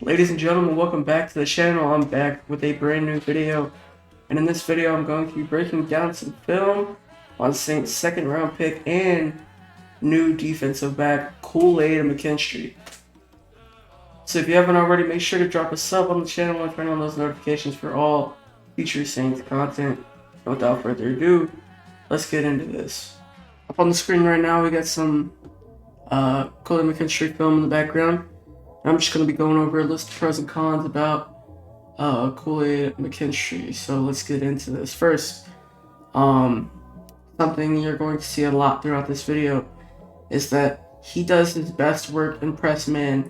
Ladies and gentlemen, welcome back to the channel. I'm back with a brand new video, and in this video I'm going to be breaking down some film on Saints' second round pick and new defensive back Kool-Aid McKinstry. So if you haven't already, make sure to drop a sub on the channel and turn on those notifications for all future Saints content. And without further ado, let's get into this. Up on the screen right now we got some Kool-Aid McKinstry film in the background. I'm just going to be going over a list of pros and cons about Kool-Aid McKinstry. So let's get into this. First, something you're going to see a lot throughout this video is that he does his best work in press man.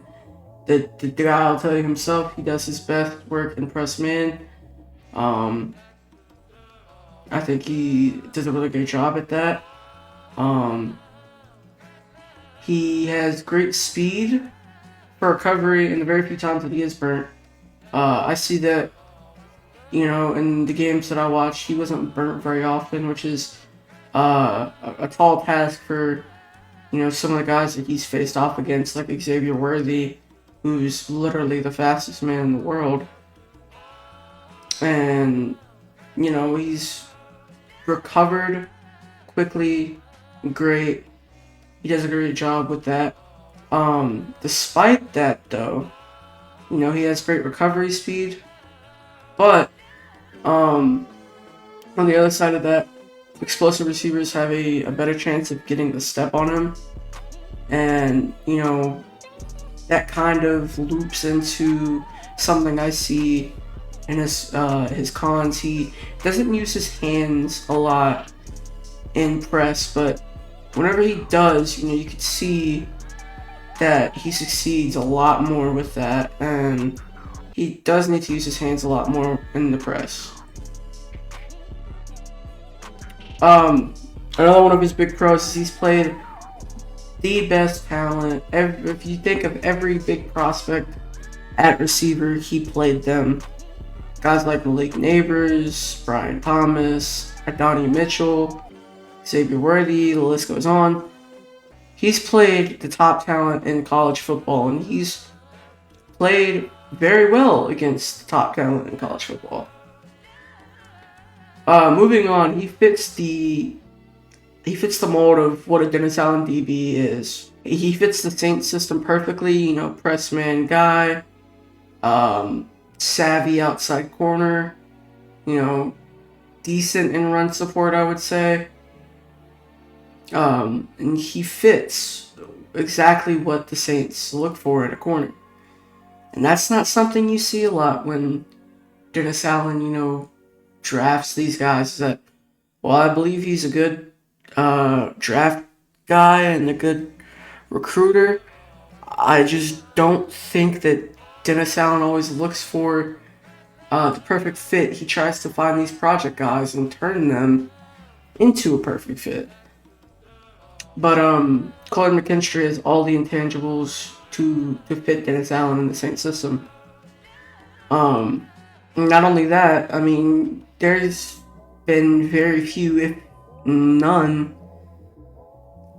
The guy will tell you himself, he does his best work in press man. I think he does a really great job at that. He has great speed for recovery, and the very few times that he is burnt, I see that, in the games that I watched, he wasn't burnt very often, which is a tall task for, some of the guys that he's faced off against, like Xavier Worthy, who's literally the fastest man in the world. And, he's recovered quickly, great. He does a great job with that. Despite that though, he has great recovery speed, but, on the other side of that, explosive receivers have a better chance of getting the step on him, and, that kind of loops into something I see in his cons. He doesn't use his hands a lot in press, but whenever he does, you can see that he succeeds a lot more with that, and he does need to use his hands a lot more in the press. Another one of his big pros is he's played the best talent. If you think of every big prospect at receiver, he played them. Guys like Malik, Nabers, Brian Thomas, Adonai Mitchell, Xavier Worthy, the list goes on. He's played the top talent in college football, and he's played very well against the top talent in college football. Moving on, he fits the mold of what a Dennis Allen DB is. He fits the Saints system perfectly. Press man guy, savvy outside corner, decent in run support, I would say. And he fits exactly what the Saints look for in a corner. And that's not something you see a lot when Dennis Allen, drafts these guys. That, well, I believe he's a good draft guy and a good recruiter. I just don't think that Dennis Allen always looks for the perfect fit. He tries to find these project guys and turn them into a perfect fit. But Kool-Aid McKinstry has all the intangibles to fit Dennis Allen in the Saints system. Not only that, there's been very few, if none,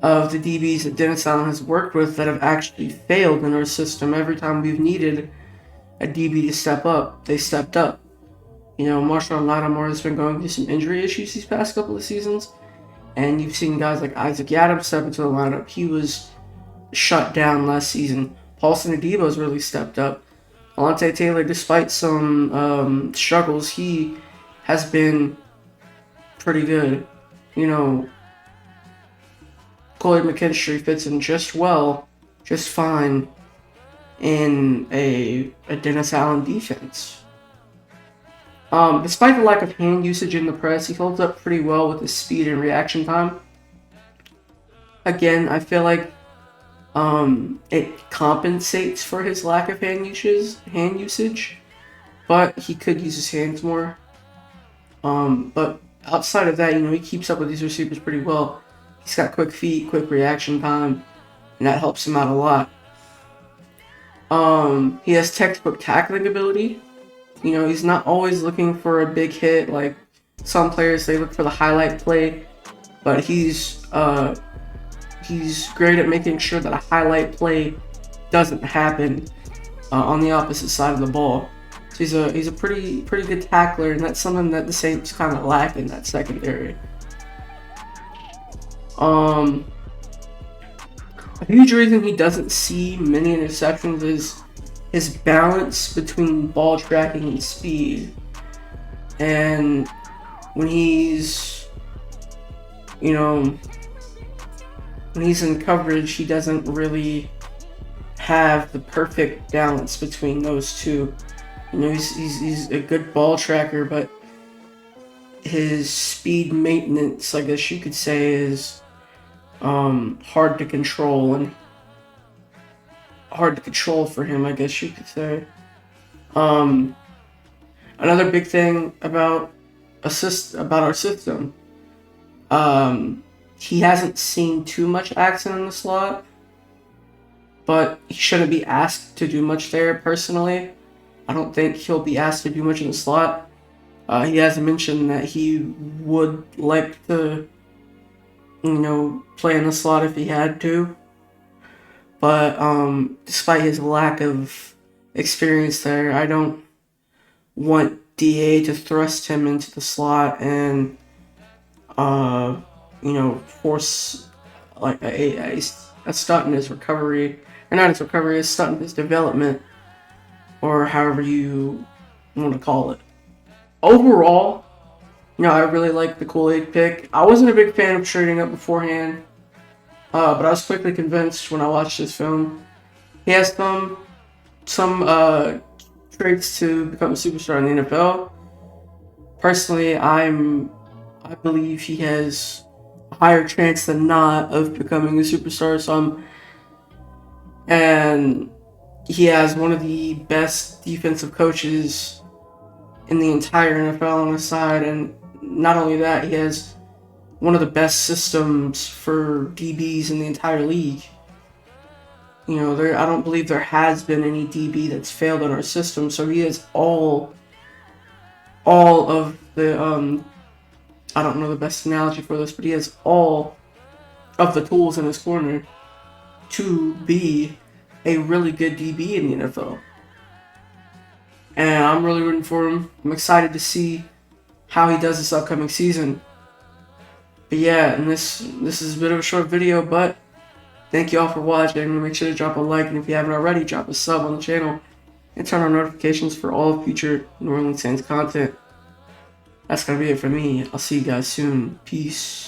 of the DBs that Dennis Allen has worked with that have actually failed in our system. Every time we've needed a DB to step up, they stepped up. Marshawn Lattimore has been going through some injury issues these past couple of seasons. And you've seen guys like Isaac Adams step into the lineup. He was shut down last season. Paulson Adebo's really stepped up. Alontae Taylor, despite some struggles, he has been pretty good. Kool-Aid McKinstry fits in just fine in a Dennis Allen defense. Despite the lack of hand usage in the press, he holds up pretty well with his speed and reaction time. Again, I feel like it compensates for his lack of hand usage, but he could use his hands more. But outside of that, he keeps up with these receivers pretty well. He's got quick feet, quick reaction time, and that helps him out a lot. He has textbook tackling ability. He's not always looking for a big hit like some players. They look for the highlight play, but he's great at making sure that a highlight play doesn't happen. on the opposite side of the ball. So he's a pretty good tackler, and that's something that the Saints kind of lack in that secondary. A huge reason he doesn't see many interceptions is his balance between ball tracking and speed. And when he's, you know, when he's in coverage, he doesn't really have the perfect balance between those two. You know, he's a good ball tracker, but his speed maintenance, I guess you could say, is hard to control for him, I guess you could say. Another big thing about our system, he hasn't seen too much action in the slot, but he shouldn't be asked to do much there. Personally, I don't think he'll be asked to do much in the slot. He has mentioned that he would like to, play in the slot if he had to. But despite his lack of experience there, I don't want DA to thrust him into the slot and, force like a stunt in his recovery, or not his recovery, a stunt in his development, or however you want to call it. Overall, I really like the Kool-Aid pick. I wasn't a big fan of trading up beforehand, but I was quickly convinced when I watched this film. He has some traits to become a superstar in the NFL. Personally, I believe he has a higher chance than not of becoming a superstar. And he has one of the best defensive coaches in the entire NFL on his side, and not only that, he has one of the best systems for DBs in the entire league. I don't believe there has been any DB that's failed in our system, so he has all of the I don't know the best analogy for this, but he has all of the tools in his corner to be a really good DB in the NFL. And I'm really rooting for him. I'm excited to see how he does this upcoming season. But yeah, and this is a bit of a short video, but thank you all for watching. Make sure to drop a like, and if you haven't already, drop a sub on the channel and turn on notifications for all future New Orleans Saints content. That's gonna be it for me. I'll see you guys soon. Peace.